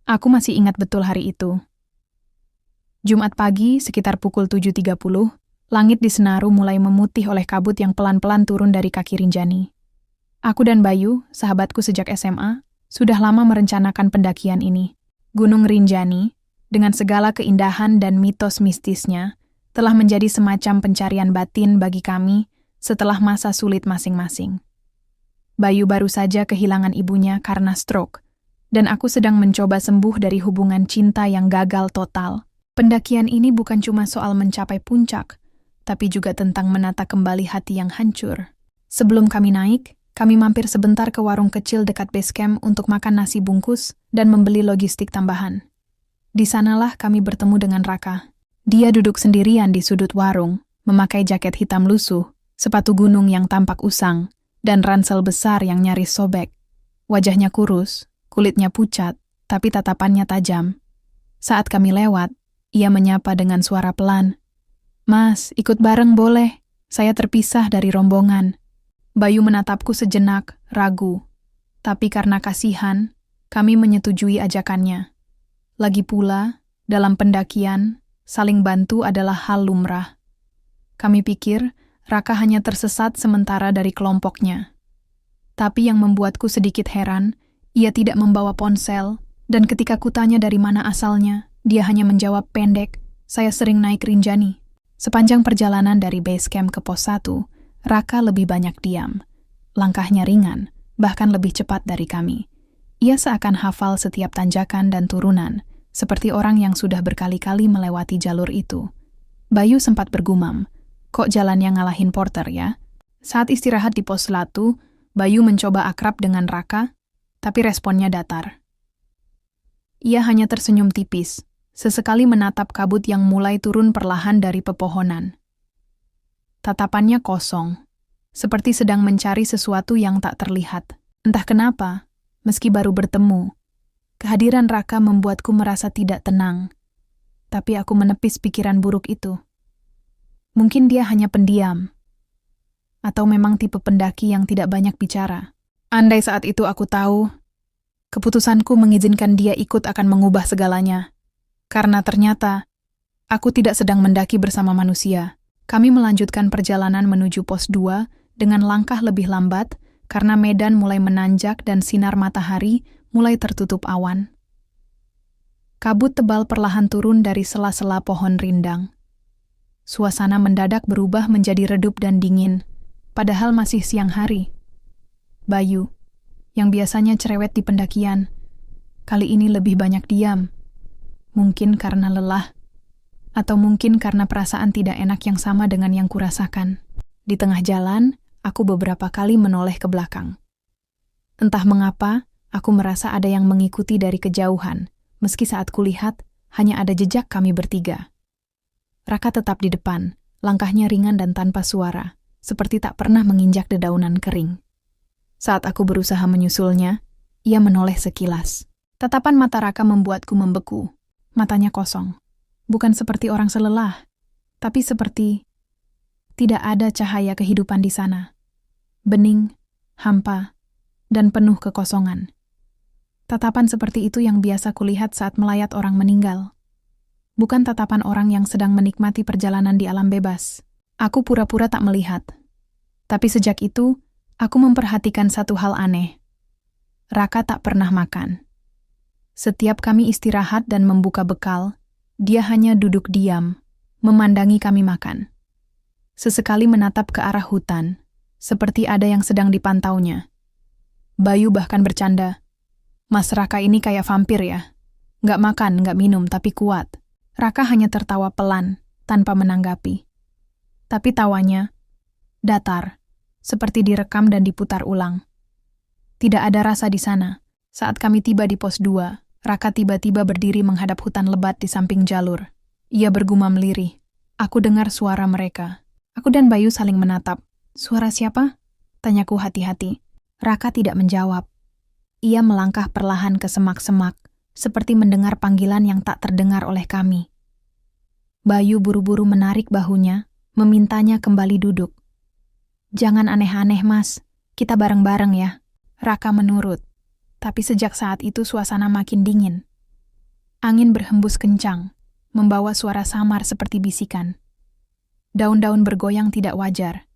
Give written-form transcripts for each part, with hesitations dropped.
Aku masih ingat betul hari itu. Jumat pagi, sekitar pukul 7.30, langit di Senaru mulai memutih oleh kabut yang pelan-pelan turun dari kaki Rinjani. Aku dan Bayu, sahabatku sejak SMA, sudah lama merencanakan pendakian ini. Gunung Rinjani, dengan segala keindahan dan mitos mistisnya, telah menjadi semacam pencarian batin bagi kami setelah masa sulit masing-masing. Bayu baru saja kehilangan ibunya karena stroke, dan aku sedang mencoba sembuh dari hubungan cinta yang gagal total. Pendakian ini bukan cuma soal mencapai puncak, tapi juga tentang menata kembali hati yang hancur. Sebelum kami naik, kami mampir sebentar ke warung kecil dekat base camp untuk makan nasi bungkus dan membeli logistik tambahan. Di sanalah kami bertemu dengan Raka. Dia duduk sendirian di sudut warung, memakai jaket hitam lusuh, sepatu gunung yang tampak usang, dan ransel besar yang nyaris sobek. Wajahnya kurus, kulitnya pucat, tapi tatapannya tajam. Saat kami lewat, ia menyapa dengan suara pelan. "Mas, ikut bareng boleh. Saya terpisah dari rombongan." Bayu menatapku sejenak, ragu. Tapi karena kasihan, kami menyetujui ajakannya. Lagi pula, dalam pendakian, saling bantu adalah hal lumrah. Kami pikir Raka hanya tersesat sementara dari kelompoknya. Tapi yang membuatku sedikit heran, ia tidak membawa ponsel, dan ketika kutanya dari mana asalnya, dia hanya menjawab pendek, "Saya sering naik Rinjani." Sepanjang perjalanan dari base camp ke pos 1, Raka lebih banyak diam. Langkahnya ringan, bahkan lebih cepat dari kami. Ia seakan hafal setiap tanjakan dan turunan, seperti orang yang sudah berkali-kali melewati jalur itu. Bayu sempat bergumam, "Kok jalannya ngalahin porter ya?" Saat istirahat di pos 1, Bayu mencoba akrab dengan Raka, tapi responnya datar. Ia hanya tersenyum tipis, sesekali menatap kabut yang mulai turun perlahan dari pepohonan. Tatapannya kosong, seperti sedang mencari sesuatu yang tak terlihat. Entah kenapa, meski baru bertemu, kehadiran Raka membuatku merasa tidak tenang. Tapi aku menepis pikiran buruk itu. Mungkin dia hanya pendiam, atau memang tipe pendaki yang tidak banyak bicara. Andai saat itu aku tahu, keputusanku mengizinkan dia ikut akan mengubah segalanya. Karena ternyata, aku tidak sedang mendaki bersama manusia. Kami melanjutkan perjalanan menuju pos 2 dengan langkah lebih lambat karena medan mulai menanjak dan sinar matahari mulai tertutup awan. Kabut tebal perlahan turun dari sela-sela pohon rindang. Suasana mendadak berubah menjadi redup dan dingin, padahal masih siang hari. Bayu, yang biasanya cerewet di pendakian, kali ini lebih banyak diam. Mungkin karena lelah, atau mungkin karena perasaan tidak enak yang sama dengan yang kurasakan. Di tengah jalan, aku beberapa kali menoleh ke belakang. Entah mengapa, aku merasa ada yang mengikuti dari kejauhan, meski saat kulihat, hanya ada jejak kami bertiga. Raka tetap di depan, langkahnya ringan dan tanpa suara, seperti tak pernah menginjak dedaunan kering. Saat aku berusaha menyusulnya, ia menoleh sekilas. Tatapan mata Raka membuatku membeku. Matanya kosong. Bukan seperti orang selelah, tapi seperti tidak ada cahaya kehidupan di sana. Bening, hampa, dan penuh kekosongan. Tatapan seperti itu yang biasa kulihat saat melayat orang meninggal. Bukan tatapan orang yang sedang menikmati perjalanan di alam bebas. Aku pura-pura tak melihat. Tapi sejak itu, aku memperhatikan satu hal aneh. Raka tak pernah makan. Setiap kami istirahat dan membuka bekal, dia hanya duduk diam, memandangi kami makan. Sesekali menatap ke arah hutan, seperti ada yang sedang dipantaunya. Bayu bahkan bercanda, "Mas Raka ini kayak vampir ya? Nggak makan, nggak minum, tapi kuat." Raka hanya tertawa pelan, tanpa menanggapi. Tapi tawanya datar, seperti direkam dan diputar ulang. Tidak ada rasa di sana. Saat kami tiba di pos 2, Raka tiba-tiba berdiri menghadap hutan lebat di samping jalur. Ia bergumam lirih. Aku dengar suara mereka. Aku dan Bayu saling menatap. "Suara siapa?" tanyaku hati-hati. Raka tidak menjawab. Ia melangkah perlahan ke semak-semak, seperti mendengar panggilan yang tak terdengar oleh kami. Bayu buru-buru menarik bahunya, memintanya kembali duduk. "Jangan aneh-aneh, Mas. Kita bareng-bareng ya." Raka menurut. Tapi sejak saat itu suasana makin dingin. Angin berhembus kencang, membawa suara samar seperti bisikan. Daun-daun bergoyang tidak wajar,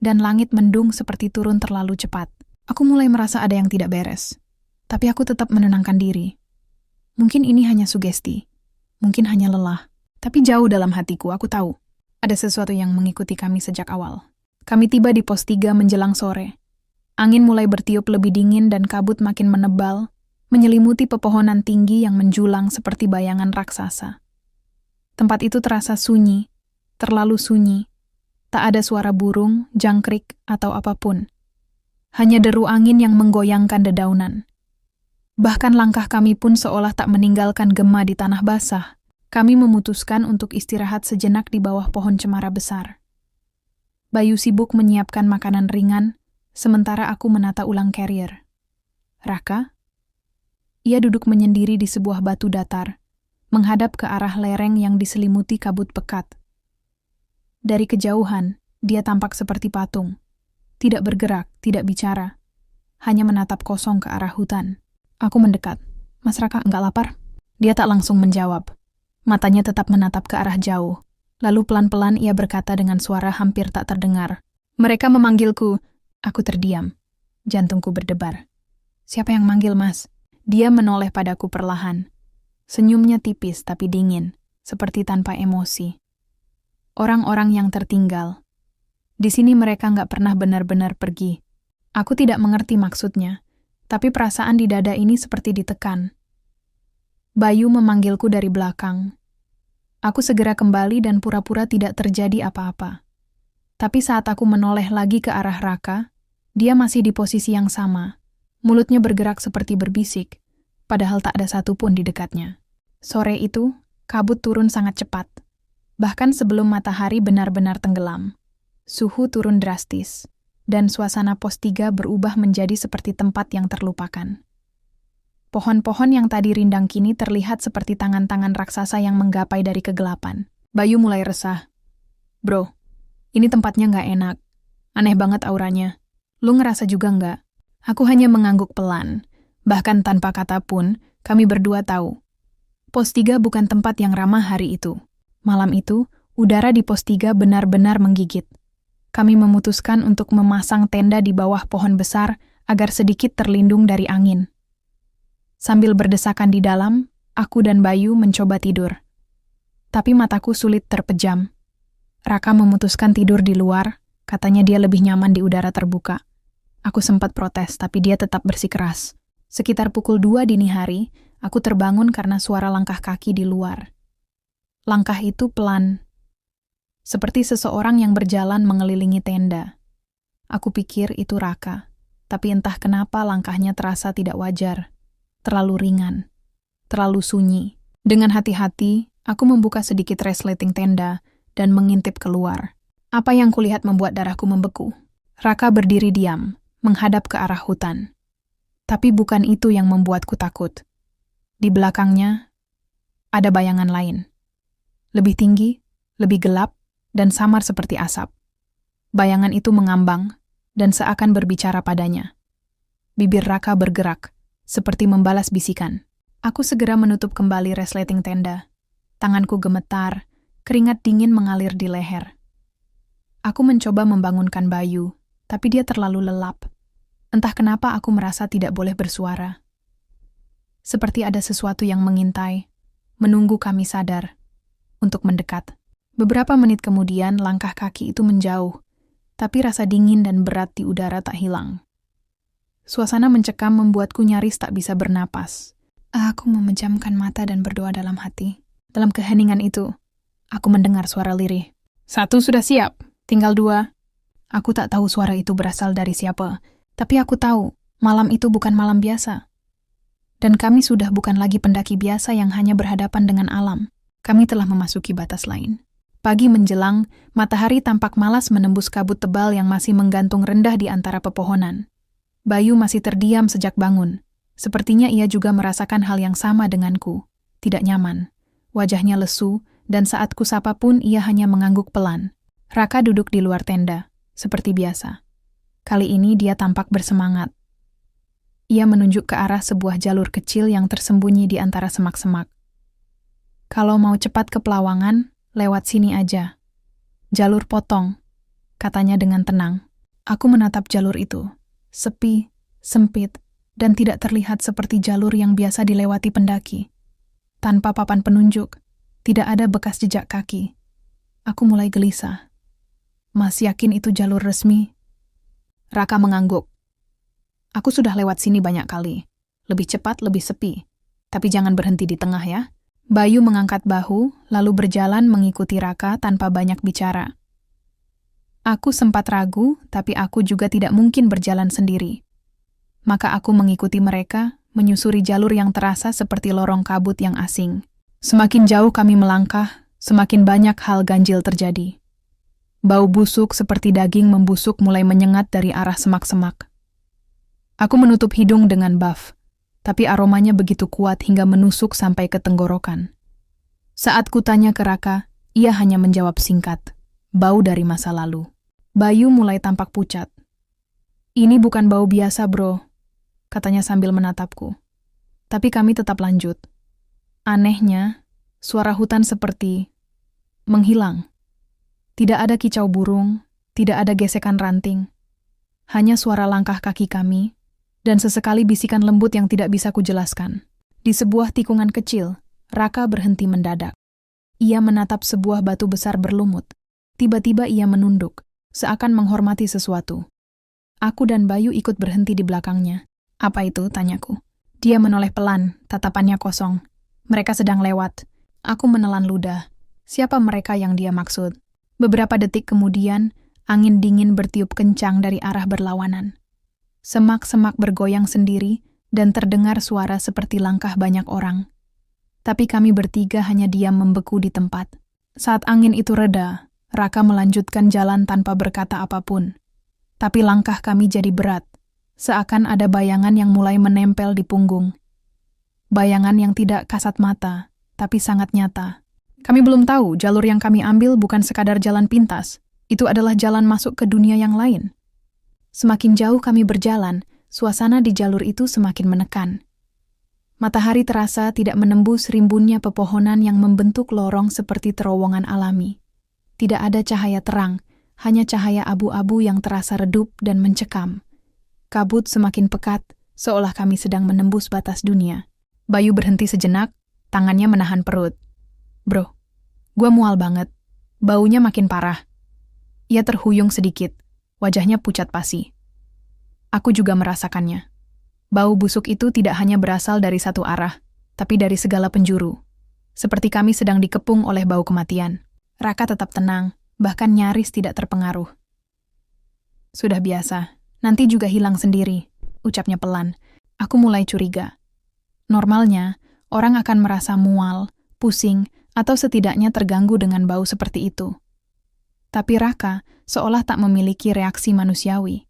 dan langit mendung seperti turun terlalu cepat. Aku mulai merasa ada yang tidak beres, tapi aku tetap menenangkan diri. Mungkin ini hanya sugesti, mungkin hanya lelah, tapi jauh dalam hatiku aku tahu ada sesuatu yang mengikuti kami sejak awal. Kami tiba di pos 3 menjelang sore. Angin mulai bertiup lebih dingin dan kabut makin menebal, menyelimuti pepohonan tinggi yang menjulang seperti bayangan raksasa. Tempat itu terasa sunyi, terlalu sunyi. Tak ada suara burung, jangkrik, atau apapun. Hanya deru angin yang menggoyangkan dedaunan. Bahkan langkah kami pun seolah tak meninggalkan gema di tanah basah. Kami memutuskan untuk istirahat sejenak di bawah pohon cemara besar. Bayu sibuk menyiapkan makanan ringan, sementara aku menata ulang carrier. Raka? Ia duduk menyendiri di sebuah batu datar, menghadap ke arah lereng yang diselimuti kabut pekat. Dari kejauhan, dia tampak seperti patung. Tidak bergerak, tidak bicara. Hanya menatap kosong ke arah hutan. Aku mendekat. Mas Raka, enggak lapar? Dia tak langsung menjawab. Matanya tetap menatap ke arah jauh. Lalu pelan-pelan ia berkata dengan suara hampir tak terdengar. Mereka memanggilku. Aku terdiam. Jantungku berdebar. Siapa yang manggil, Mas? Dia menoleh padaku perlahan. Senyumnya tipis tapi dingin, seperti tanpa emosi. Orang-orang yang tertinggal. Di sini mereka nggak pernah benar-benar pergi. Aku tidak mengerti maksudnya, tapi perasaan di dada ini seperti ditekan. Bayu memanggilku dari belakang. Aku segera kembali dan pura-pura tidak terjadi apa-apa. Tapi saat aku menoleh lagi ke arah Raka, dia masih di posisi yang sama. Mulutnya bergerak seperti berbisik, padahal tak ada satupun di dekatnya. Sore itu, kabut turun sangat cepat. Bahkan sebelum matahari benar-benar tenggelam. Suhu turun drastis, dan suasana pos 3 berubah menjadi seperti tempat yang terlupakan. Pohon-pohon yang tadi rindang kini terlihat seperti tangan-tangan raksasa yang menggapai dari kegelapan. Bayu mulai resah. Bro, ini tempatnya nggak enak. Aneh banget auranya. Lu ngerasa juga nggak? Aku hanya mengangguk pelan. Bahkan tanpa kata pun, kami berdua tahu. Pos 3 bukan tempat yang ramah hari itu. Malam itu, udara di pos 3 benar-benar menggigit. Kami memutuskan untuk memasang tenda di bawah pohon besar agar sedikit terlindung dari angin. Sambil berdesakan di dalam, aku dan Bayu mencoba tidur. Tapi mataku sulit terpejam. Raka memutuskan tidur di luar, katanya dia lebih nyaman di udara terbuka. Aku sempat protes, tapi dia tetap bersikeras. Sekitar pukul 2 dini hari, aku terbangun karena suara langkah kaki di luar. Langkah itu pelan, seperti seseorang yang berjalan mengelilingi tenda. Aku pikir itu Raka, tapi entah kenapa langkahnya terasa tidak wajar. Terlalu ringan, terlalu sunyi. Dengan hati-hati, aku membuka sedikit resleting tenda dan mengintip keluar. Apa yang kulihat membuat darahku membeku. Raka berdiri diam, menghadap ke arah hutan. Tapi bukan itu yang membuatku takut. Di belakangnya, ada bayangan lain. Lebih tinggi, lebih gelap, dan samar seperti asap. Bayangan itu mengambang, dan seakan berbicara padanya. Bibir Raka bergerak, seperti membalas bisikan. Aku segera menutup kembali resleting tenda. Tanganku gemetar, keringat dingin mengalir di leher. Aku mencoba membangunkan Bayu, tapi dia terlalu lelap. Entah kenapa aku merasa tidak boleh bersuara. Seperti ada sesuatu yang mengintai, menunggu kami sadar, untuk mendekat. Beberapa menit kemudian langkah kaki itu menjauh, tapi rasa dingin dan berat di udara tak hilang. Suasana mencekam membuatku nyaris tak bisa bernapas. Aku memejamkan mata dan berdoa dalam hati. Dalam keheningan itu, aku mendengar suara lirih. 1 sudah siap, tinggal 2. Aku tak tahu suara itu berasal dari siapa, tapi aku tahu malam itu bukan malam biasa. Dan kami sudah bukan lagi pendaki biasa yang hanya berhadapan dengan alam. Kami telah memasuki batas lain. Pagi menjelang, matahari tampak malas menembus kabut tebal yang masih menggantung rendah di antara pepohonan. Bayu masih terdiam sejak bangun. Sepertinya ia juga merasakan hal yang sama denganku. Tidak nyaman. Wajahnya lesu, dan saat kusapa pun ia hanya mengangguk pelan. Raka duduk di luar tenda, seperti biasa. Kali ini dia tampak bersemangat. Ia menunjuk ke arah sebuah jalur kecil yang tersembunyi di antara semak-semak. Kalau mau cepat ke Pelawangan, lewat sini aja. Jalur potong, katanya dengan tenang. Aku menatap jalur itu. Sepi, sempit, dan tidak terlihat seperti jalur yang biasa dilewati pendaki. Tanpa papan penunjuk, tidak ada bekas jejak kaki. Aku mulai gelisah. Mas yakin itu jalur resmi? Raka mengangguk. Aku sudah lewat sini banyak kali. Lebih cepat, lebih sepi. Tapi jangan berhenti di tengah ya. Bayu mengangkat bahu, lalu berjalan mengikuti Raka tanpa banyak bicara. Aku sempat ragu, tapi aku juga tidak mungkin berjalan sendiri. Maka aku mengikuti mereka, menyusuri jalur yang terasa seperti lorong kabut yang asing. Semakin jauh kami melangkah, semakin banyak hal ganjil terjadi. Bau busuk seperti daging membusuk mulai menyengat dari arah semak-semak. Aku menutup hidung dengan buff, tapi aromanya begitu kuat hingga menusuk sampai ke tenggorokan. Saat kutanya ke Raka, ia hanya menjawab singkat, bau dari masa lalu. Bayu mulai tampak pucat. Ini bukan bau biasa, bro, katanya sambil menatapku. Tapi kami tetap lanjut. Anehnya, suara hutan seperti menghilang. Tidak ada kicau burung, tidak ada gesekan ranting. Hanya suara langkah kaki kami, dan sesekali bisikan lembut yang tidak bisa kujelaskan. Di sebuah tikungan kecil, Raka berhenti mendadak. Ia menatap sebuah batu besar berlumut. Tiba-tiba ia menunduk, seakan menghormati sesuatu. Aku dan Bayu ikut berhenti di belakangnya. Apa itu? Tanyaku. Dia menoleh pelan, tatapannya kosong. Mereka sedang lewat. Aku menelan ludah. Siapa mereka yang dia maksud? Beberapa detik kemudian, angin dingin bertiup kencang dari arah berlawanan. Semak-semak bergoyang sendiri dan terdengar suara seperti langkah banyak orang. Tapi kami bertiga hanya diam membeku di tempat. Saat angin itu reda, Raka melanjutkan jalan tanpa berkata apapun. Tapi langkah kami jadi berat, seakan ada bayangan yang mulai menempel di punggung. Bayangan yang tidak kasat mata, tapi sangat nyata. Kami belum tahu jalur yang kami ambil bukan sekadar jalan pintas. Itu adalah jalan masuk ke dunia yang lain. Semakin jauh kami berjalan, suasana di jalur itu semakin menekan. Matahari terasa tidak menembus rimbunnya pepohonan yang membentuk lorong seperti terowongan alami. Tidak ada cahaya terang, hanya cahaya abu-abu yang terasa redup dan mencekam. Kabut semakin pekat, seolah kami sedang menembus batas dunia. Bayu berhenti sejenak, tangannya menahan perut. Bro, gua mual banget. Baunya makin parah. Ia terhuyung sedikit, wajahnya pucat pasi. Aku juga merasakannya. Bau busuk itu tidak hanya berasal dari satu arah, tapi dari segala penjuru. Seperti kami sedang dikepung oleh bau kematian. Raka tetap tenang, bahkan nyaris tidak terpengaruh. Sudah biasa, nanti juga hilang sendiri, ucapnya pelan. Aku mulai curiga. Normalnya, orang akan merasa mual, pusing, atau setidaknya terganggu dengan bau seperti itu. Tapi Raka seolah tak memiliki reaksi manusiawi.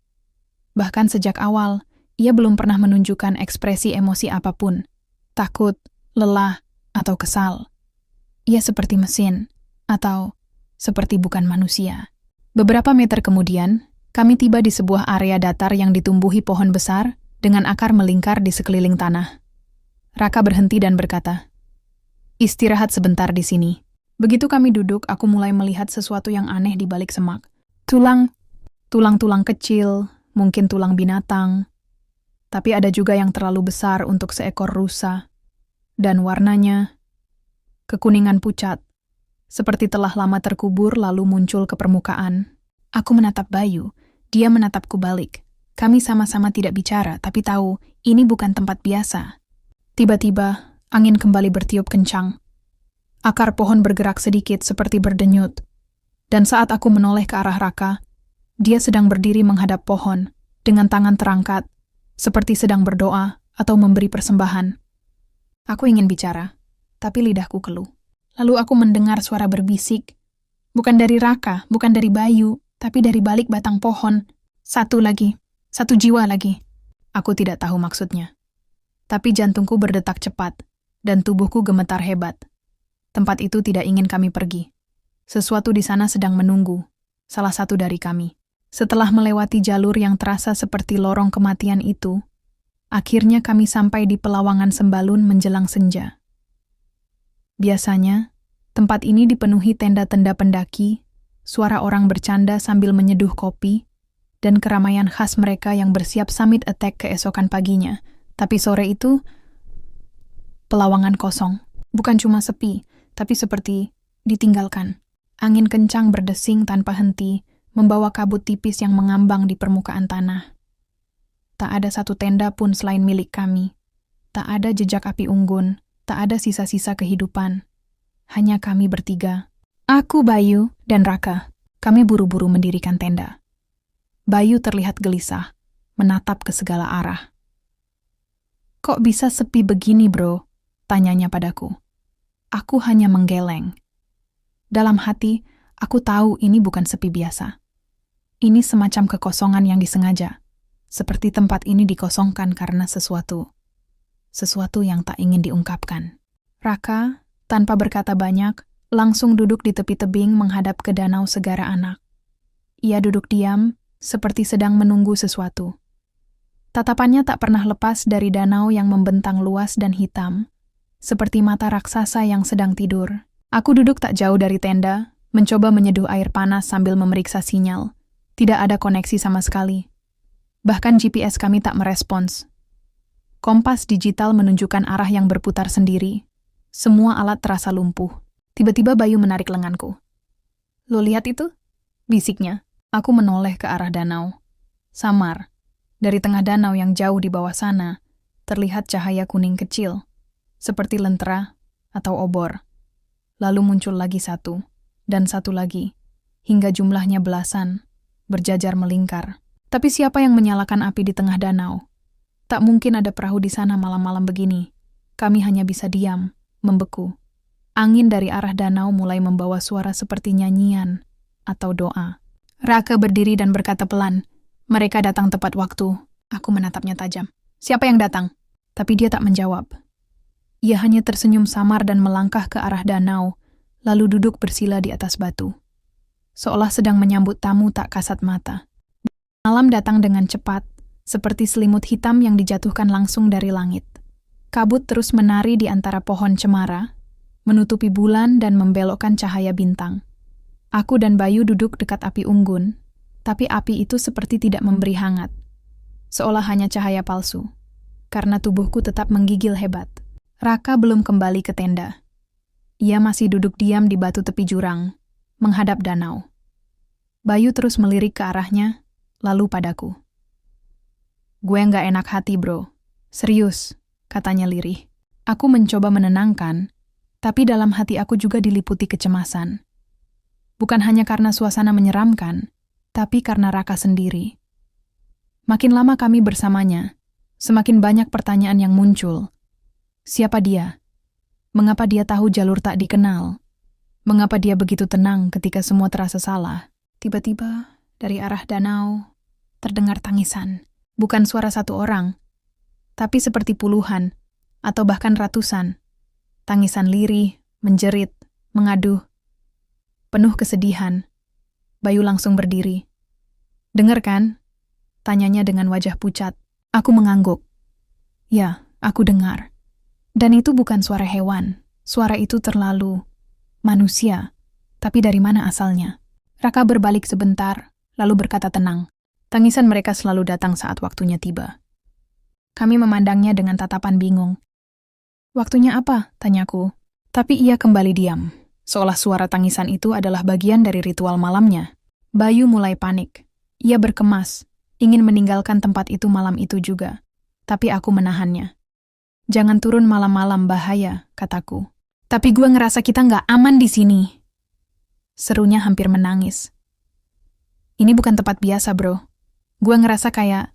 Bahkan sejak awal, ia belum pernah menunjukkan ekspresi emosi apapun. Takut, lelah, atau kesal. Ia seperti mesin, atau seperti bukan manusia. Beberapa meter kemudian, kami tiba di sebuah area datar yang ditumbuhi pohon besar dengan akar melingkar di sekeliling tanah. Raka berhenti dan berkata, "Istirahat sebentar di sini." Begitu kami duduk, aku mulai melihat sesuatu yang aneh di balik semak. Tulang-tulang kecil, mungkin tulang binatang. Tapi ada juga yang terlalu besar untuk seekor rusa. Dan warnanya kekuningan pucat, seperti telah lama terkubur lalu muncul ke permukaan. Aku menatap Bayu, dia menatapku balik. Kami sama-sama tidak bicara, tapi tahu ini bukan tempat biasa. Tiba-tiba, angin kembali bertiup kencang. Akar pohon bergerak sedikit seperti berdenyut. Dan saat aku menoleh ke arah Raka, dia sedang berdiri menghadap pohon, dengan tangan terangkat, seperti sedang berdoa atau memberi persembahan. Aku ingin bicara, tapi lidahku keluh. Lalu aku mendengar suara berbisik. Bukan dari Raka, bukan dari Bayu, tapi dari balik batang pohon. Satu lagi, satu jiwa lagi. Aku tidak tahu maksudnya. Tapi jantungku berdetak cepat, dan tubuhku gemetar hebat. Tempat itu tidak ingin kami pergi. Sesuatu di sana sedang menunggu, salah satu dari kami. Setelah melewati jalur yang terasa seperti lorong kematian itu, akhirnya kami sampai di Pelawangan Sembalun menjelang senja. Biasanya, tempat ini dipenuhi tenda-tenda pendaki, suara orang bercanda sambil menyeduh kopi, dan keramaian khas mereka yang bersiap summit attack keesokan paginya. Tapi sore itu, pelawangan kosong. Bukan cuma sepi, tapi seperti ditinggalkan. Angin kencang berdesing tanpa henti, membawa kabut tipis yang mengambang di permukaan tanah. Tak ada satu tenda pun selain milik kami. Tak ada jejak api unggun, tak ada sisa-sisa kehidupan. Hanya kami bertiga. Aku, Bayu, dan Raka. Kami buru-buru mendirikan tenda. Bayu terlihat gelisah, menatap ke segala arah. "Kok bisa sepi begini, bro?" tanyanya padaku. Aku hanya menggeleng. Dalam hati, aku tahu ini bukan sepi biasa. Ini semacam kekosongan yang disengaja. Seperti tempat ini dikosongkan karena sesuatu yang tak ingin diungkapkan. Raka, tanpa berkata banyak, langsung duduk di tepi tebing menghadap ke danau Segara Anak. Ia duduk diam, seperti sedang menunggu sesuatu. Tatapannya tak pernah lepas dari danau yang membentang luas dan hitam, seperti mata raksasa yang sedang tidur. Aku duduk tak jauh dari tenda, mencoba menyeduh air panas sambil memeriksa sinyal. Tidak ada koneksi sama sekali. Bahkan GPS kami tak merespons. Kompas digital menunjukkan arah yang berputar sendiri. Semua alat terasa lumpuh. Tiba-tiba Bayu menarik lenganku. "Lo lihat itu?" bisiknya. Aku menoleh ke arah danau. Samar. Dari tengah danau yang jauh di bawah sana, terlihat cahaya kuning kecil, seperti lentera atau obor. Lalu muncul lagi satu, dan satu lagi, hingga jumlahnya belasan, berjajar melingkar. Tapi siapa yang menyalakan api di tengah danau? Tak mungkin ada perahu di sana malam-malam begini. Kami hanya bisa diam, membeku. Angin dari arah danau mulai membawa suara seperti nyanyian atau doa. Raka berdiri dan berkata pelan, "Mereka datang tepat waktu." Aku menatapnya tajam. "Siapa yang datang?" Tapi dia tak menjawab. Ia hanya tersenyum samar dan melangkah ke arah danau, lalu duduk bersila di atas batu. Seolah sedang menyambut tamu tak kasat mata. Malam datang dengan cepat, seperti selimut hitam yang dijatuhkan langsung dari langit. Kabut terus menari di antara pohon cemara, menutupi bulan dan membelokkan cahaya bintang. Aku dan Bayu duduk dekat api unggun, tapi api itu seperti tidak memberi hangat. Seolah hanya cahaya palsu, karena tubuhku tetap menggigil hebat. Raka belum kembali ke tenda. Ia masih duduk diam di batu tepi jurang, menghadap danau. Bayu terus melirik ke arahnya, lalu padaku. "Gue nggak enak hati, bro. Serius," katanya lirih. Aku mencoba menenangkan, tapi dalam hati aku juga diliputi kecemasan. Bukan hanya karena suasana menyeramkan, tapi karena Raka sendiri. Makin lama kami bersamanya, semakin banyak pertanyaan yang muncul. Siapa dia? Mengapa dia tahu jalur tak dikenal? Mengapa dia begitu tenang ketika semua terasa salah? Tiba-tiba, dari arah danau, terdengar tangisan. Bukan suara satu orang, tapi seperti puluhan, atau bahkan ratusan. Tangisan lirih, menjerit, mengaduh. Penuh kesedihan. Bayu langsung berdiri. "Dengar kan?" tanyanya dengan wajah pucat. Aku mengangguk. Ya, aku dengar. Dan itu bukan suara hewan. Suara itu terlalu manusia. Tapi dari mana asalnya? Raka berbalik sebentar, lalu berkata tenang. Tangisan mereka selalu datang saat waktunya tiba. Kami memandangnya dengan tatapan bingung. "Waktunya apa?" tanyaku. Tapi ia kembali diam, seolah suara tangisan itu adalah bagian dari ritual malamnya. Bayu mulai panik. Ia berkemas, ingin meninggalkan tempat itu malam itu juga. Tapi aku menahannya. "Jangan turun malam-malam, bahaya," kataku. "Tapi gue ngerasa kita nggak aman di sini." Serunya hampir menangis. "Ini bukan tempat biasa, bro. Gue ngerasa kayak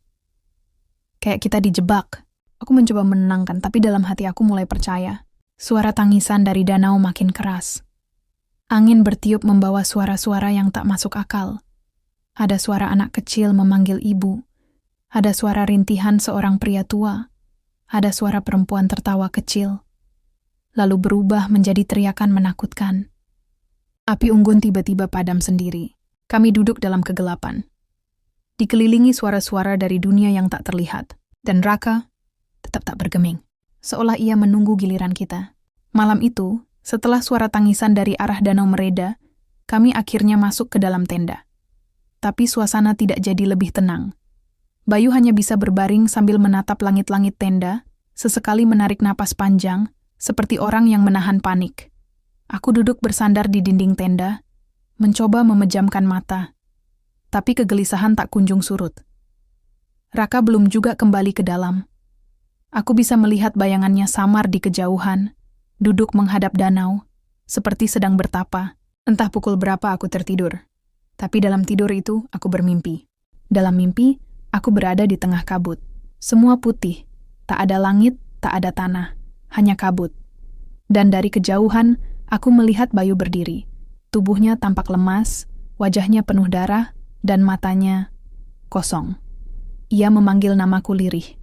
kita dijebak." Aku mencoba menenangkan, tapi dalam hati aku mulai percaya. Suara tangisan dari danau makin keras. Angin bertiup membawa suara-suara yang tak masuk akal. Ada suara anak kecil memanggil ibu. Ada suara rintihan seorang pria tua. Ada suara perempuan tertawa kecil. Lalu berubah menjadi teriakan menakutkan. Api unggun tiba-tiba padam sendiri. Kami duduk dalam kegelapan. Dikelilingi suara-suara dari dunia yang tak terlihat. Dan Raka tetap tak bergeming. Seolah ia menunggu giliran kita. Malam itu, Setelah suara tangisan dari arah danau mereda, kami akhirnya masuk ke dalam tenda. Tapi suasana tidak jadi lebih tenang. Bayu hanya bisa berbaring sambil menatap langit-langit tenda, sesekali menarik napas panjang, seperti orang yang menahan panik. Aku duduk bersandar di dinding tenda, mencoba memejamkan mata. Tapi kegelisahan tak kunjung surut. Raka belum juga kembali ke dalam. Aku bisa melihat bayangannya samar di kejauhan, duduk menghadap danau, seperti sedang bertapa. Entah pukul berapa aku tertidur. Tapi dalam tidur itu, aku bermimpi. Dalam mimpi, aku berada di tengah kabut. Semua putih, tak ada langit, tak ada tanah, hanya kabut. Dan dari kejauhan, aku melihat Bayu berdiri. Tubuhnya tampak lemas, wajahnya penuh darah, dan matanya kosong. Ia memanggil namaku lirih.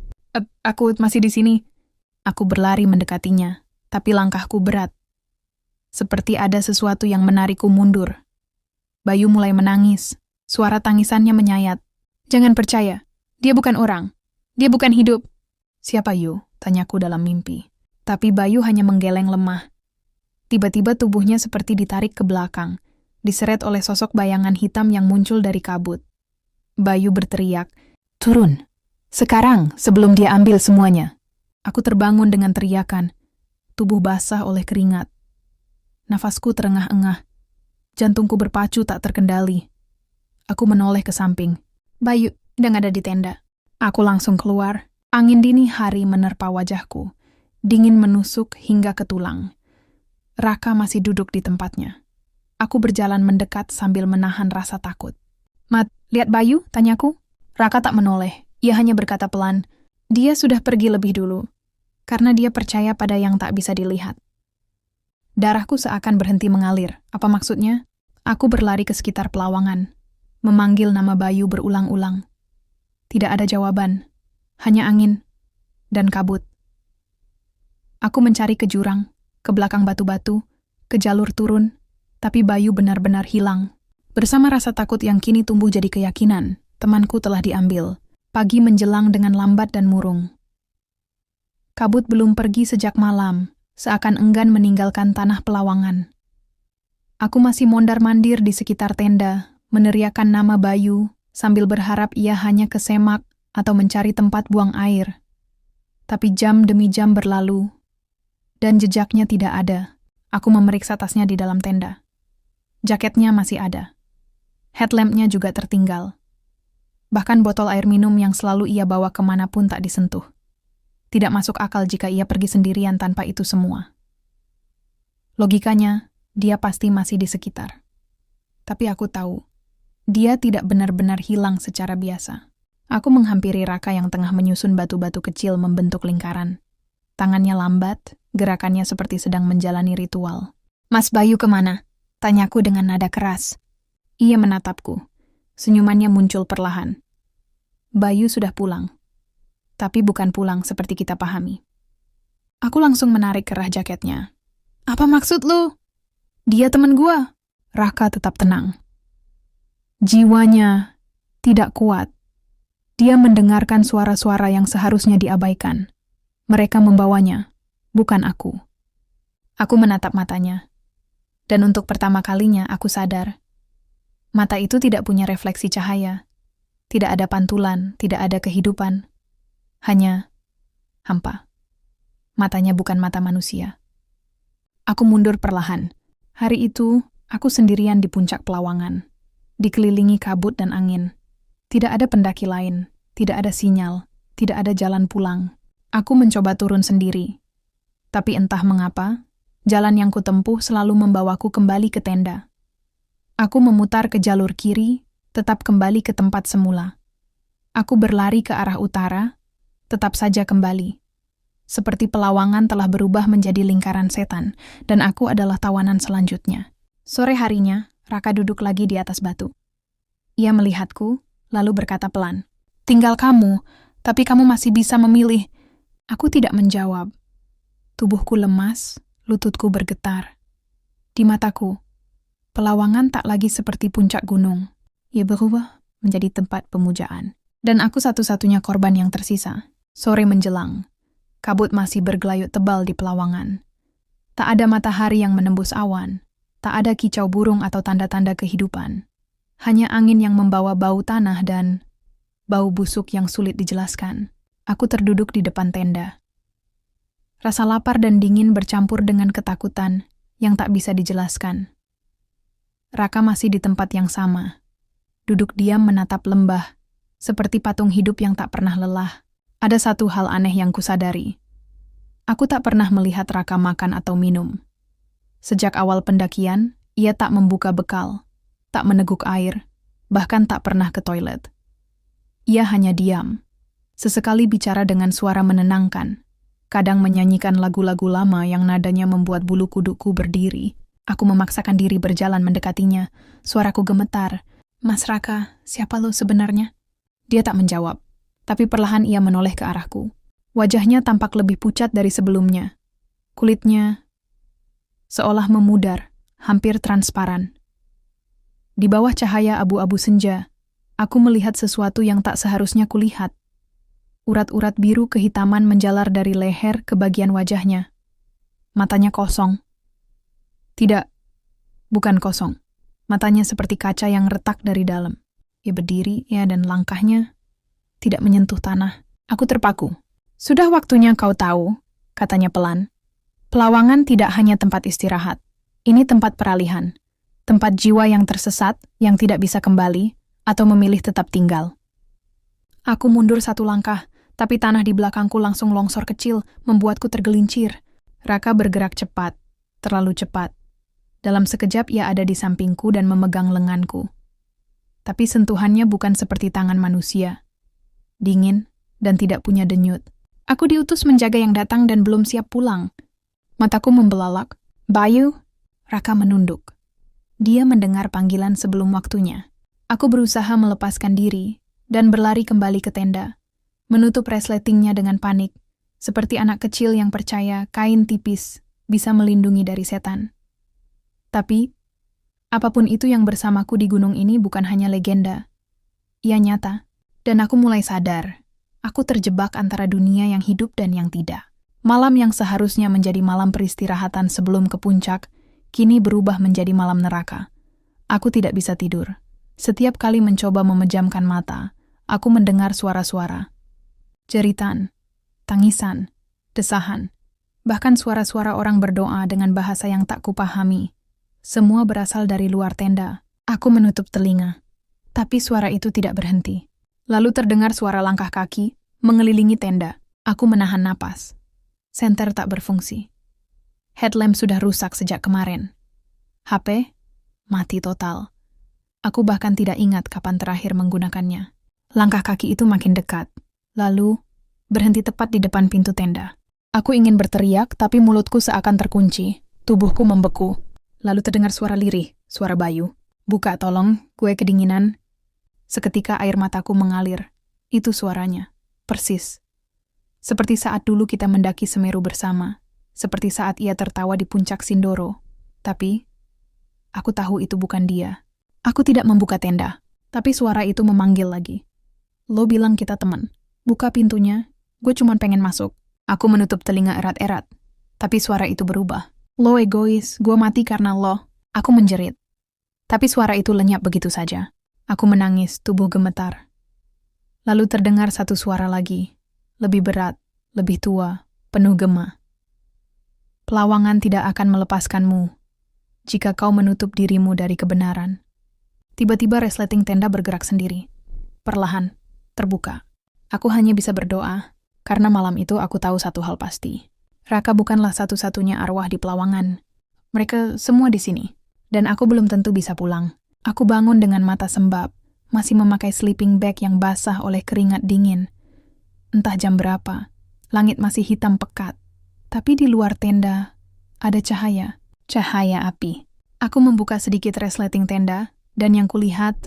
Aku masih di sini." Aku berlari mendekatinya, tapi langkahku berat. Seperti ada sesuatu yang menarikku mundur. Bayu mulai menangis. Suara tangisannya menyayat. "Jangan percaya. Dia bukan orang. Dia bukan hidup." "Siapa Yu?" tanyaku dalam mimpi. Tapi Bayu hanya menggeleng lemah. Tiba-tiba tubuhnya seperti ditarik ke belakang, diseret oleh sosok bayangan hitam yang muncul dari kabut. Bayu berteriak, "Turun! Sekarang, sebelum dia ambil semuanya." Aku terbangun dengan teriakan. Tubuh basah oleh keringat. Nafasku terengah-engah. Jantungku berpacu tak terkendali. Aku menoleh ke samping. Bayu sedang ada di tenda. Aku langsung keluar. Angin dini hari menerpa wajahku. Dingin menusuk hingga ke tulang. Raka masih duduk di tempatnya. Aku berjalan mendekat sambil menahan rasa takut. "Mat, lihat Bayu?" tanyaku. Raka tak menoleh. Ia hanya berkata pelan, "Dia sudah pergi lebih dulu, karena dia percaya pada yang tak bisa dilihat." Darahku seakan berhenti mengalir. Apa maksudnya? Aku berlari ke sekitar pelawangan, memanggil nama Bayu berulang-ulang. Tidak ada jawaban, hanya angin dan kabut. Aku mencari ke jurang, ke belakang batu-batu, ke jalur turun, tapi Bayu benar-benar hilang. Bersama rasa takut yang kini tumbuh jadi keyakinan, temanku telah diambil. Pagi menjelang dengan lambat dan murung. Kabut belum pergi sejak malam, seakan enggan meninggalkan tanah pelawangan. Aku masih mondar-mandir di sekitar tenda, meneriakkan nama Bayu, sambil berharap ia hanya kesemak atau mencari tempat buang air. Tapi jam demi jam berlalu, dan jejaknya tidak ada. Aku memeriksa tasnya di dalam tenda. Jaketnya masih ada. Headlampnya juga tertinggal. Bahkan botol air minum yang selalu ia bawa kemanapun tak disentuh. Tidak masuk akal jika ia pergi sendirian tanpa itu semua. Logikanya, dia pasti masih di sekitar. Tapi aku tahu, dia tidak benar-benar hilang secara biasa. Aku menghampiri Raka yang tengah menyusun batu-batu kecil membentuk lingkaran. Tangannya lambat, gerakannya seperti sedang menjalani ritual. "Mas Bayu kemana?" tanyaku dengan nada keras. Ia menatapku. Senyumannya muncul perlahan. Bayu sudah pulang. Tapi bukan pulang seperti kita pahami. Aku langsung menarik kerah jaketnya. "Apa maksud lu?" "Dia teman gua." Raka tetap tenang. Jiwanya tidak kuat. Dia mendengarkan suara-suara yang seharusnya diabaikan. Mereka membawanya, bukan aku. Aku menatap matanya. Dan untuk pertama kalinya aku sadar. Mata itu tidak punya refleksi cahaya. Tidak ada pantulan, tidak ada kehidupan. Hanya hampa. Matanya bukan mata manusia. Aku mundur perlahan. Hari itu, aku sendirian di puncak pelawangan. Dikelilingi kabut dan angin. Tidak ada pendaki lain, tidak ada sinyal, tidak ada jalan pulang. Aku mencoba turun sendiri. Tapi entah mengapa, jalan yang kutempuh selalu membawaku kembali ke tenda. Aku memutar ke jalur kiri, tetap kembali ke tempat semula. Aku berlari ke arah utara, tetap saja kembali. Seperti pelawangan telah berubah menjadi lingkaran setan, dan aku adalah tawanan selanjutnya. Sore harinya, Raka duduk lagi di atas batu. Ia melihatku, lalu berkata pelan, "Tinggal kamu, tapi kamu masih bisa memilih." Aku tidak menjawab. Tubuhku lemas, lututku bergetar. Di mataku, pelawangan tak lagi seperti puncak gunung. Ia berubah menjadi tempat pemujaan. Dan aku satu-satunya korban yang tersisa. Sore menjelang. Kabut masih bergelayut tebal di pelawangan. Tak ada matahari yang menembus awan, tak ada kicau burung atau tanda-tanda kehidupan. Hanya angin yang membawa bau tanah dan bau busuk yang sulit dijelaskan. Aku terduduk di depan tenda. Rasa lapar dan dingin bercampur dengan ketakutan yang tak bisa dijelaskan. Raka masih di tempat yang sama, duduk diam menatap lembah, seperti patung hidup yang tak pernah lelah. Ada satu hal aneh yang kusadari. Aku tak pernah melihat Raka makan atau minum. Sejak awal pendakian, ia tak membuka bekal, tak meneguk air, bahkan tak pernah ke toilet. Ia hanya diam, sesekali bicara dengan suara menenangkan, kadang menyanyikan lagu-lagu lama yang nadanya membuat bulu kuduku berdiri. Aku memaksakan diri berjalan mendekatinya, suaraku gemetar. "Mas Raka, siapa lo sebenarnya?" Dia tak menjawab, tapi perlahan ia menoleh ke arahku. Wajahnya tampak lebih pucat dari sebelumnya. Kulitnya seolah memudar, hampir transparan. Di bawah cahaya abu-abu senja, aku melihat sesuatu yang tak seharusnya kulihat. Urat-urat biru kehitaman menjalar dari leher ke bagian wajahnya. Matanya kosong. Tidak, bukan kosong. Matanya seperti kaca yang retak dari dalam. Ia berdiri, dan langkahnya tidak menyentuh tanah. Aku terpaku. "Sudah waktunya kau tahu," katanya pelan. "Pelawangan tidak hanya tempat istirahat. Ini tempat peralihan. Tempat jiwa yang tersesat, yang tidak bisa kembali, atau memilih tetap tinggal." Aku mundur satu langkah, tapi tanah di belakangku langsung longsor kecil, membuatku tergelincir. Raka bergerak cepat, terlalu cepat. Dalam sekejap ia ada di sampingku dan memegang lenganku. Tapi sentuhannya bukan seperti tangan manusia. Dingin dan tidak punya denyut. Aku diutus menjaga yang datang dan belum siap pulang. Mataku membelalak. "Bayu?" Raka menunduk. Dia mendengar panggilan sebelum waktunya. Aku berusaha melepaskan diri dan berlari kembali ke tenda, menutup resletingnya dengan panik, seperti anak kecil yang percaya kain tipis bisa melindungi dari setan. Tapi, apapun itu yang bersamaku di gunung ini bukan hanya legenda. Ia nyata, dan aku mulai sadar. Aku terjebak antara dunia yang hidup dan yang tidak. Malam yang seharusnya menjadi malam peristirahatan sebelum ke puncak, kini berubah menjadi malam neraka. Aku tidak bisa tidur. Setiap kali mencoba memejamkan mata, aku mendengar suara-suara. Jeritan, tangisan, desahan, bahkan suara-suara orang berdoa dengan bahasa yang tak kupahami. Semua berasal dari luar tenda. Aku menutup telinga, tapi suara itu tidak berhenti. Lalu terdengar suara langkah kaki mengelilingi tenda. Aku menahan napas. Senter tak berfungsi. Headlamp sudah rusak sejak kemarin. HP mati total. Aku bahkan tidak ingat kapan terakhir menggunakannya. Langkah kaki itu makin dekat, lalu berhenti tepat di depan pintu tenda. Aku ingin berteriak, tapi mulutku seakan terkunci. Tubuhku membeku. Lalu terdengar suara lirih, suara Bayu. "Buka tolong, gue kedinginan." Seketika air mataku mengalir. Itu suaranya. Persis. Seperti saat dulu kita mendaki Semeru bersama. Seperti saat ia tertawa di puncak Sindoro. Tapi, aku tahu itu bukan dia. Aku tidak membuka tenda. Tapi suara itu memanggil lagi. "Lo bilang kita teman. Buka pintunya. Gue cuma pengen masuk." Aku menutup telinga erat-erat. Tapi suara itu berubah. "Lo egois, gue mati karena lo." Aku menjerit. Tapi suara itu lenyap begitu saja. Aku menangis, tubuh gemetar. Lalu terdengar satu suara lagi. Lebih berat, lebih tua, penuh gema. "Pelawangan tidak akan melepaskanmu jika kau menutup dirimu dari kebenaran." Tiba-tiba resleting tenda bergerak sendiri. Perlahan, terbuka. Aku hanya bisa berdoa, karena malam itu aku tahu satu hal pasti. Raka bukanlah satu-satunya arwah di Pelawangan. Mereka semua di sini. Dan aku belum tentu bisa pulang. Aku bangun dengan mata sembab, masih memakai sleeping bag yang basah oleh keringat dingin. Entah jam berapa, langit masih hitam pekat. Tapi di luar tenda, ada cahaya. Cahaya api. Aku membuka sedikit resleting tenda, dan yang kulihat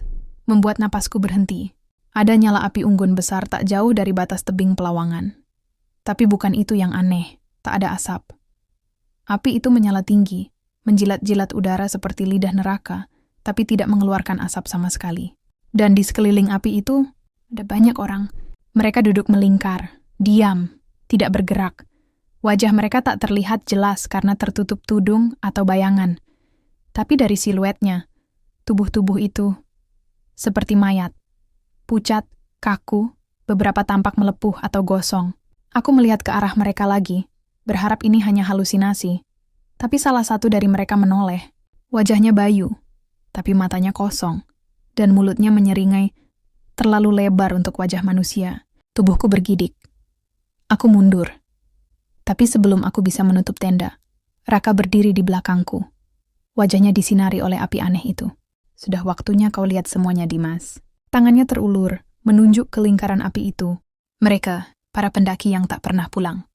membuat napasku berhenti. Ada nyala api unggun besar tak jauh dari batas tebing Pelawangan. Tapi bukan itu yang aneh, tak ada asap. Api itu menyala tinggi, menjilat-jilat udara seperti lidah neraka, tapi tidak mengeluarkan asap sama sekali. Dan di sekeliling api itu, ada banyak orang. Mereka duduk melingkar, diam, tidak bergerak. Wajah mereka tak terlihat jelas karena tertutup tudung atau bayangan. Tapi dari siluetnya, tubuh-tubuh itu seperti mayat. Pucat, kaku, beberapa tampak melepuh atau gosong. Aku melihat ke arah mereka lagi, berharap ini hanya halusinasi. Tapi salah satu dari mereka menoleh. Wajahnya Bayu, tapi matanya kosong, dan mulutnya menyeringai, terlalu lebar untuk wajah manusia. Tubuhku bergidik. Aku mundur. Tapi sebelum aku bisa menutup tenda, Raka berdiri di belakangku. Wajahnya disinari oleh api aneh itu. Sudah waktunya kau lihat semuanya, Dimas. Tangannya terulur, menunjuk ke lingkaran api itu. Mereka, para pendaki yang tak pernah pulang.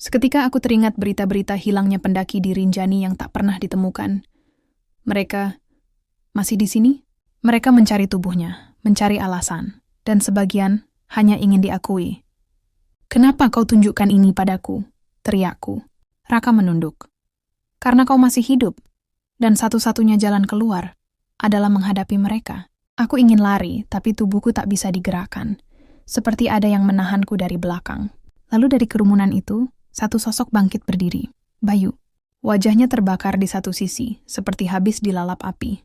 Seketika aku teringat berita-berita hilangnya pendaki di Rinjani yang tak pernah ditemukan. Mereka masih di sini? Mereka mencari tubuhnya, mencari alasan, dan sebagian hanya ingin diakui. Kenapa kau tunjukkan ini padaku? Teriakku. Raka menunduk. Karena kau masih hidup, dan satu-satunya jalan keluar adalah menghadapi mereka. Aku ingin lari, tapi tubuhku tak bisa digerakkan. Seperti ada yang menahanku dari belakang. Lalu dari kerumunan itu, satu sosok bangkit berdiri. Bayu. Wajahnya terbakar di satu sisi, seperti habis dilalap api.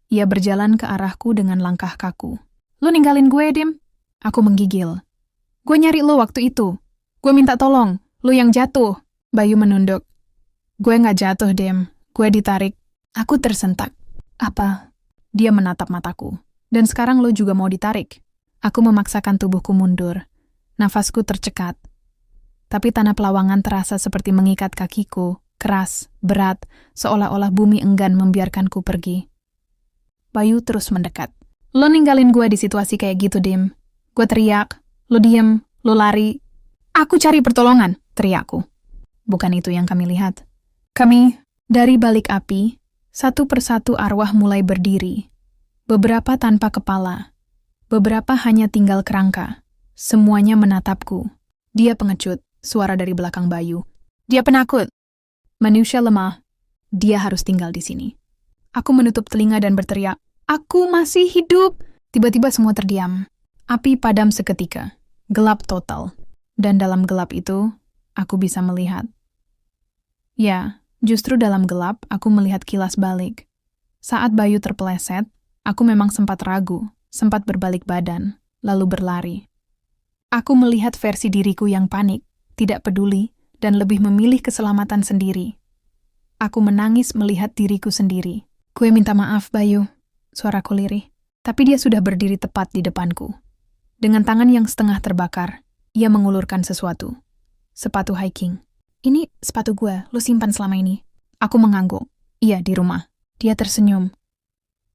Ia berjalan ke arahku dengan langkah kaku. Lu ninggalin gue, Dim? Aku menggigil. Gue nyari lo waktu itu. Gue minta tolong. Lu yang jatuh. Bayu menunduk. Gue gak jatuh, Dim. Gue ditarik. Aku tersentak. Apa? Dia menatap mataku. Dan sekarang lo juga mau ditarik. Aku memaksakan tubuhku mundur. Nafasku tercekat. Tapi tanah pelawangan terasa seperti mengikat kakiku. Keras, berat, seolah-olah bumi enggan membiarkanku pergi. Bayu terus mendekat. Lo ninggalin gue di situasi kayak gitu, Dim. Gue teriak. Lo diem, lo lari. Aku cari pertolongan, teriakku. Bukan itu yang kami lihat. Dari balik api, satu persatu arwah mulai berdiri. Beberapa tanpa kepala. Beberapa hanya tinggal kerangka. Semuanya menatapku. Dia pengecut, suara dari belakang Bayu. Dia penakut. Manusia lemah. Dia harus tinggal di sini. Aku menutup telinga dan berteriak, aku masih hidup. Tiba-tiba semua terdiam. Api padam seketika. Gelap total. Dan dalam gelap itu, aku bisa melihat. Ya, justru dalam gelap, aku melihat kilas balik. Saat Bayu terpeleset, aku memang sempat ragu, sempat berbalik badan, lalu berlari. Aku melihat versi diriku yang panik, tidak peduli, dan lebih memilih keselamatan sendiri. Aku menangis melihat diriku sendiri. Gue minta maaf, Bayu. Suaraku lirih. Tapi dia sudah berdiri tepat di depanku. Dengan tangan yang setengah terbakar, ia mengulurkan sesuatu. Sepatu hiking. Ini sepatu gue, lu simpan selama ini. Aku mengangguk. Iya, di rumah. Dia tersenyum.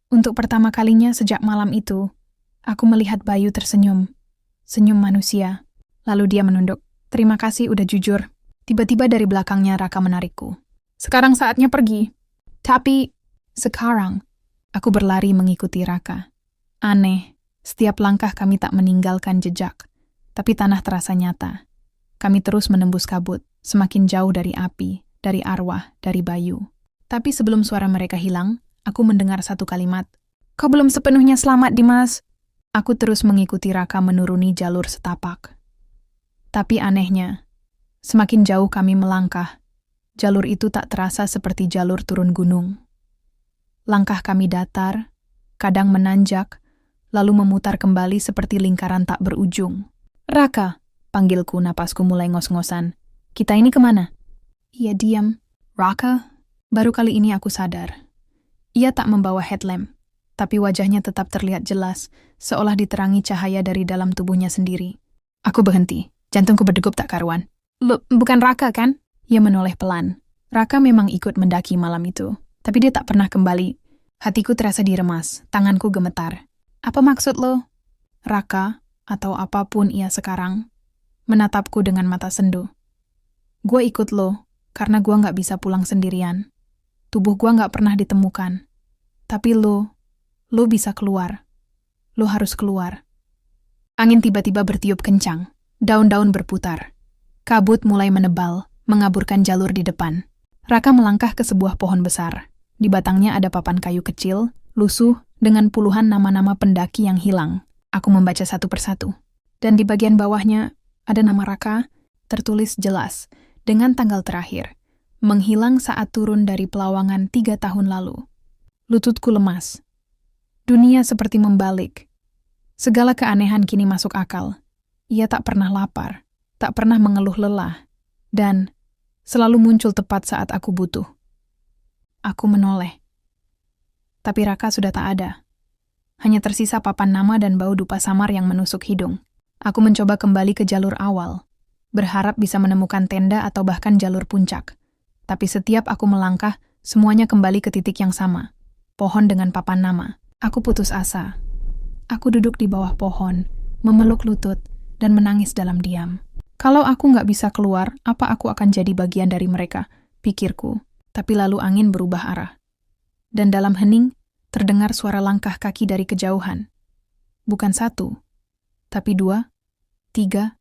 Untuk pertama kalinya sejak malam itu, aku melihat Bayu tersenyum. Senyum manusia. Lalu dia menunduk. Terima kasih udah jujur. Tiba-tiba dari belakangnya Raka menarikku. Sekarang saatnya pergi. Tapi, sekarang, aku berlari mengikuti Raka. Aneh. Setiap langkah kami tak meninggalkan jejak, tapi tanah terasa nyata. Kami terus menembus kabut, semakin jauh dari api, dari arwah, dari Bayu. Tapi sebelum suara mereka hilang, aku mendengar satu kalimat. Kau belum sepenuhnya selamat, Dimas. Aku terus mengikuti Raka menuruni jalur setapak. Tapi anehnya, semakin jauh kami melangkah, jalur itu tak terasa seperti jalur turun gunung. Langkah kami datar, kadang menanjak, lalu memutar kembali seperti lingkaran tak berujung. Raka, panggilku, napasku mulai ngos-ngosan. Kita ini kemana? Ia diam. Raka? Baru kali ini aku sadar. Ia tak membawa headlamp, tapi wajahnya tetap terlihat jelas, seolah diterangi cahaya dari dalam tubuhnya sendiri. Aku berhenti, jantungku berdegup tak karuan. Bukan Raka, kan? Ia menoleh pelan. Raka memang ikut mendaki malam itu, tapi dia tak pernah kembali. Hatiku terasa diremas, tanganku gemetar. Apa maksud lo? Raka, atau apapun ia sekarang, menatapku dengan mata sendu. Gue ikut lo, karena gue gak bisa pulang sendirian. Tubuh gue gak pernah ditemukan. Tapi lo bisa keluar. Lo harus keluar. Angin tiba-tiba bertiup kencang. Daun-daun berputar. Kabut mulai menebal, mengaburkan jalur di depan. Raka melangkah ke sebuah pohon besar. Di batangnya ada papan kayu kecil, lusuh, dengan puluhan nama-nama pendaki yang hilang. Aku membaca satu persatu. Dan di bagian bawahnya ada nama Raka, tertulis jelas, dengan tanggal terakhir, menghilang saat turun dari pelawangan 3 tahun lalu. Lututku lemas. Dunia seperti membalik. Segala keanehan kini masuk akal. Ia tak pernah lapar, tak pernah mengeluh lelah, dan selalu muncul tepat saat aku butuh. Aku menoleh. Tapi Raka sudah tak ada. Hanya tersisa papan nama dan bau dupa samar yang menusuk hidung. Aku mencoba kembali ke jalur awal, berharap bisa menemukan tenda atau bahkan jalur puncak. Tapi setiap aku melangkah, semuanya kembali ke titik yang sama. Pohon dengan papan nama. Aku putus asa. Aku duduk di bawah pohon, memeluk lutut, dan menangis dalam diam. Kalau aku nggak bisa keluar, apa aku akan jadi bagian dari mereka? Pikirku. Tapi lalu angin berubah arah. Dan dalam hening, terdengar suara langkah kaki dari kejauhan. Bukan 1, tapi 2, 3,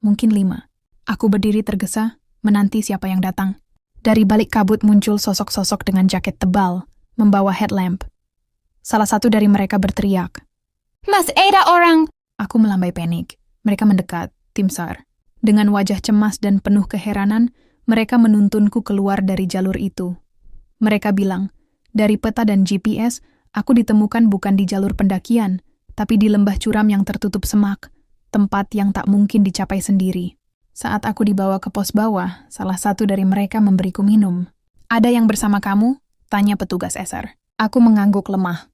mungkin 5. Aku berdiri tergesa, menanti siapa yang datang. Dari balik kabut muncul sosok-sosok dengan jaket tebal, membawa headlamp. Salah satu dari mereka berteriak, "Mas, ada orang!" Aku melambai panik. Mereka mendekat, tim SAR. Dengan wajah cemas dan penuh keheranan, mereka menuntunku keluar dari jalur itu. Mereka bilang, dari peta dan GPS, aku ditemukan bukan di jalur pendakian, tapi di lembah curam yang tertutup semak, tempat yang tak mungkin dicapai sendiri. Saat aku dibawa ke pos bawah, salah satu dari mereka memberiku minum. "Ada yang bersama kamu?" tanya petugas SR. Aku mengangguk lemah.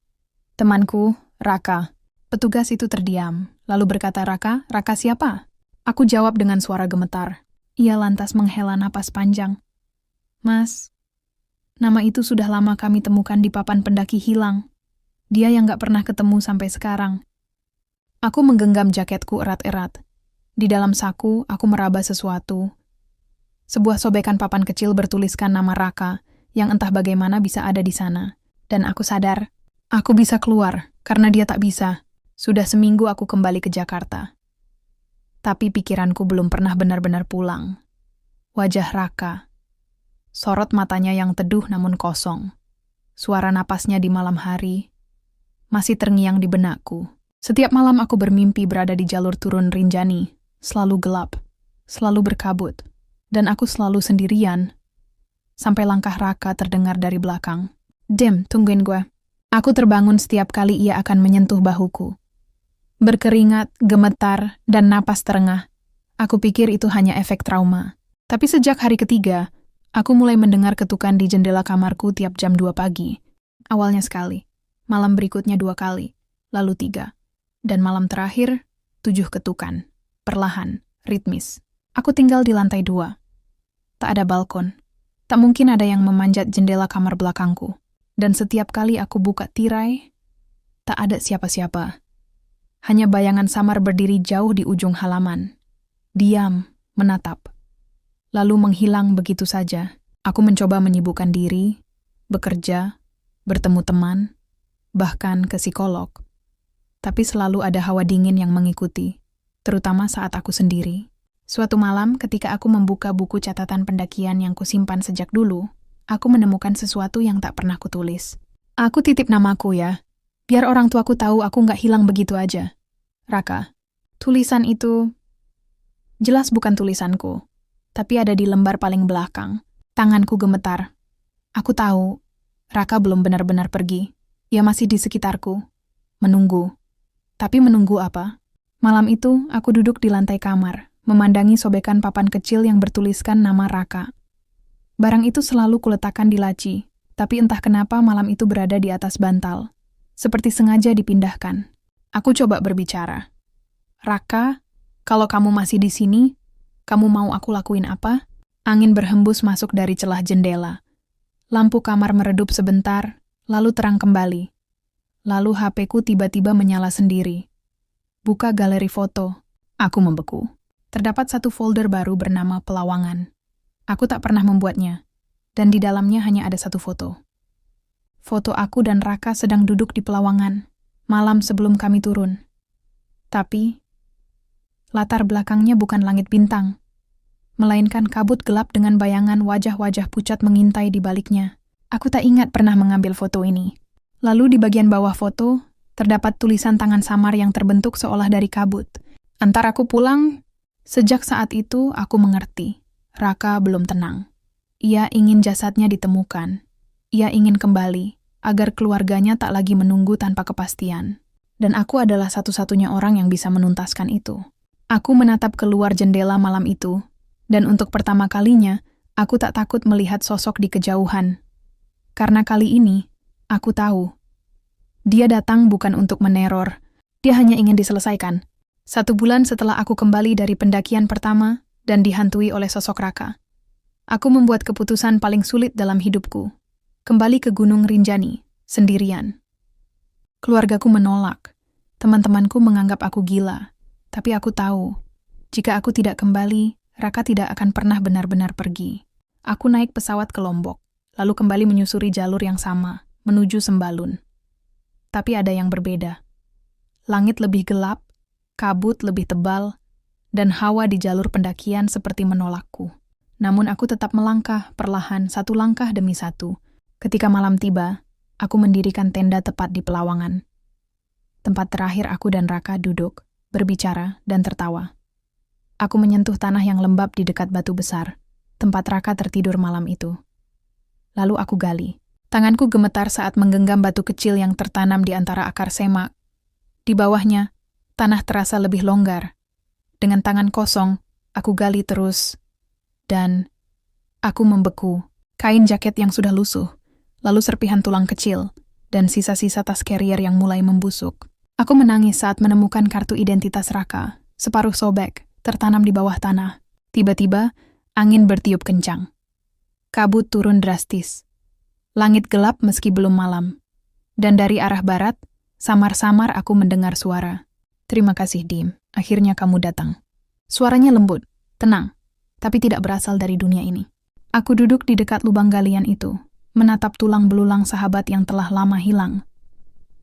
"Temanku, Raka." Petugas itu terdiam, lalu berkata, "Raka? Raka siapa?" Aku jawab dengan suara gemetar. Ia lantas menghela napas panjang. "Mas, nama itu sudah lama kami temukan di papan pendaki hilang. Dia yang gak pernah ketemu sampai sekarang." Aku menggenggam jaketku erat-erat. Di dalam saku, aku meraba sesuatu. Sebuah sobekan papan kecil bertuliskan nama Raka, yang entah bagaimana bisa ada di sana. Dan aku sadar, aku bisa keluar, karena dia tak bisa. Sudah seminggu aku kembali ke Jakarta. Tapi pikiranku belum pernah benar-benar pulang. Wajah Raka. Sorot matanya yang teduh namun kosong. Suara napasnya di malam hari masih terngiang di benakku. Setiap malam aku bermimpi berada di jalur turun Rinjani. Selalu gelap, selalu berkabut, dan aku selalu sendirian. Sampai langkah Raka terdengar dari belakang. "Dim, tungguin gue." Aku terbangun setiap kali ia akan menyentuh bahuku. Berkeringat, gemetar, dan napas terengah. Aku pikir itu hanya efek trauma. Tapi sejak hari ketiga, aku mulai mendengar ketukan di jendela kamarku tiap jam 2 pagi. Awalnya sekali, malam berikutnya 2 kali, lalu 3. Dan malam terakhir, 7 ketukan. Perlahan, ritmis. Aku tinggal di lantai 2. Tak ada balkon. Tak mungkin ada yang memanjat jendela kamar belakangku. Dan setiap kali aku buka tirai, tak ada siapa-siapa. Hanya bayangan samar berdiri jauh di ujung halaman. Diam, menatap. Lalu menghilang begitu saja. Aku mencoba menyibukkan diri, bekerja, bertemu teman, bahkan ke psikolog. Tapi selalu ada hawa dingin yang mengikuti, terutama saat aku sendiri. Suatu malam, ketika aku membuka buku catatan pendakian yang kusimpan sejak dulu, aku menemukan sesuatu yang tak pernah kutulis. "Aku titip namaku ya, biar orang tuaku tahu aku nggak hilang begitu aja. Raka." Tulisan itu jelas bukan tulisanku, tapi ada di lembar paling belakang. Tanganku gemetar. Aku tahu, Raka belum benar-benar pergi. Ia masih di sekitarku, menunggu. Tapi menunggu apa? Malam itu, aku duduk di lantai kamar, memandangi sobekan papan kecil yang bertuliskan nama Raka. Barang itu selalu kuletakkan di laci, tapi entah kenapa malam itu berada di atas bantal. Seperti sengaja dipindahkan. Aku coba berbicara. "Raka, kalau kamu masih di sini, kamu mau aku lakuin apa?" Angin berhembus masuk dari celah jendela. Lampu kamar meredup sebentar, lalu terang kembali. Lalu HP-ku tiba-tiba menyala sendiri. Buka galeri foto. Aku membeku. Terdapat satu folder baru bernama Pelawangan. Aku tak pernah membuatnya, dan di dalamnya hanya ada satu foto. Foto aku dan Raka sedang duduk di Pelawangan, malam sebelum kami turun. Tapi, latar belakangnya bukan langit bintang, melainkan kabut gelap dengan bayangan wajah-wajah pucat mengintai di baliknya. Aku tak ingat pernah mengambil foto ini. Lalu di bagian bawah foto, terdapat tulisan tangan samar yang terbentuk seolah dari kabut. "Antar aku pulang." Sejak saat itu, aku mengerti. Raka belum tenang. Ia ingin jasadnya ditemukan. Ia ingin kembali, agar keluarganya tak lagi menunggu tanpa kepastian. Dan aku adalah satu-satunya orang yang bisa menuntaskan itu. Aku menatap keluar jendela malam itu, dan untuk pertama kalinya, aku tak takut melihat sosok di kejauhan. Karena kali ini, aku tahu. Dia datang bukan untuk meneror, dia hanya ingin diselesaikan. 1 bulan setelah aku kembali dari pendakian pertama dan dihantui oleh sosok Raka, aku membuat keputusan paling sulit dalam hidupku. Kembali ke Gunung Rinjani, sendirian. Keluargaku menolak. Teman-temanku menganggap aku gila. Tapi aku tahu, jika aku tidak kembali, Raka tidak akan pernah benar-benar pergi. Aku naik pesawat ke Lombok, lalu kembali menyusuri jalur yang sama, menuju Sembalun. Tapi ada yang berbeda. Langit lebih gelap, kabut lebih tebal, dan hawa di jalur pendakian seperti menolakku. Namun aku tetap melangkah perlahan 1 langkah demi 1. Ketika malam tiba, aku mendirikan tenda tepat di Pelawangan. Tempat terakhir aku dan Raka duduk, berbicara, dan tertawa. Aku menyentuh tanah yang lembab di dekat batu besar, tempat Raka tertidur malam itu. Lalu aku gali. Tanganku gemetar saat menggenggam batu kecil yang tertanam di antara akar semak. Di bawahnya, tanah terasa lebih longgar. Dengan tangan kosong, aku gali terus, dan aku membeku. Kain jaket yang sudah lusuh, lalu serpihan tulang kecil, dan sisa-sisa tas carrier yang mulai membusuk. Aku menangis saat menemukan kartu identitas Raka, separuh sobek, tertanam di bawah tanah. Tiba-tiba, angin bertiup kencang. Kabut turun drastis. Langit gelap meski belum malam. Dan dari arah barat, samar-samar aku mendengar suara. "Terima kasih, Dim. Akhirnya kamu datang." Suaranya lembut, tenang, tapi tidak berasal dari dunia ini. Aku duduk di dekat lubang galian itu, menatap tulang belulang sahabat yang telah lama hilang.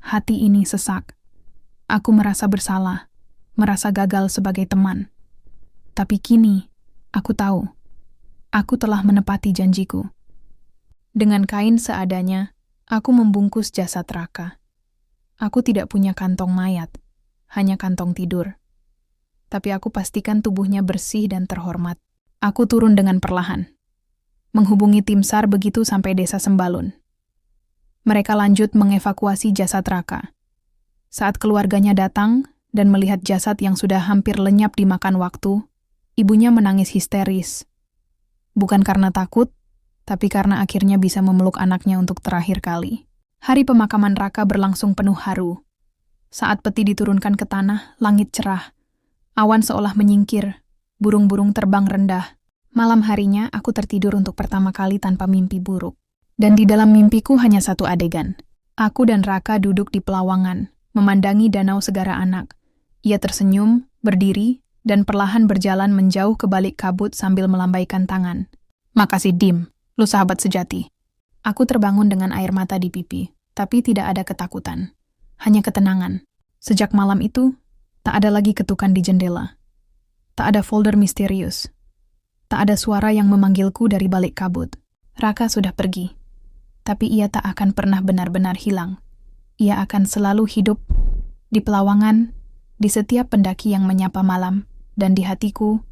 Hati ini sesak. Aku merasa bersalah, merasa gagal sebagai teman. Tapi kini, aku tahu, aku telah menepati janjiku. Dengan kain seadanya, aku membungkus jasad Raka. Aku tidak punya kantong mayat, hanya kantong tidur. Tapi aku pastikan tubuhnya bersih dan terhormat. Aku turun dengan perlahan, menghubungi tim SAR begitu sampai desa Sembalun. Mereka lanjut mengevakuasi jasad Raka. Saat keluarganya datang dan melihat jasad yang sudah hampir lenyap dimakan waktu, ibunya menangis histeris. Bukan karena takut, tapi karena akhirnya bisa memeluk anaknya untuk terakhir kali. Hari pemakaman Raka berlangsung penuh haru. Saat peti diturunkan ke tanah, langit cerah. Awan seolah menyingkir, burung-burung terbang rendah. Malam harinya, aku tertidur untuk pertama kali tanpa mimpi buruk. Dan di dalam mimpiku hanya satu adegan. Aku dan Raka duduk di Pelawangan, memandangi danau Segara Anak. Ia tersenyum, berdiri, dan perlahan berjalan menjauh ke balik kabut sambil melambaikan tangan. "Makasih, Dim, lu sahabat sejati." Aku terbangun dengan air mata di pipi, tapi tidak ada ketakutan. Hanya ketenangan. Sejak malam itu, tak ada lagi ketukan di jendela. Tak ada folder misterius. Tak ada suara yang memanggilku dari balik kabut. Raka sudah pergi. Tapi ia tak akan pernah benar-benar hilang. Ia akan selalu hidup di Pelawangan, di setiap pendaki yang menyapa malam, dan di hatiku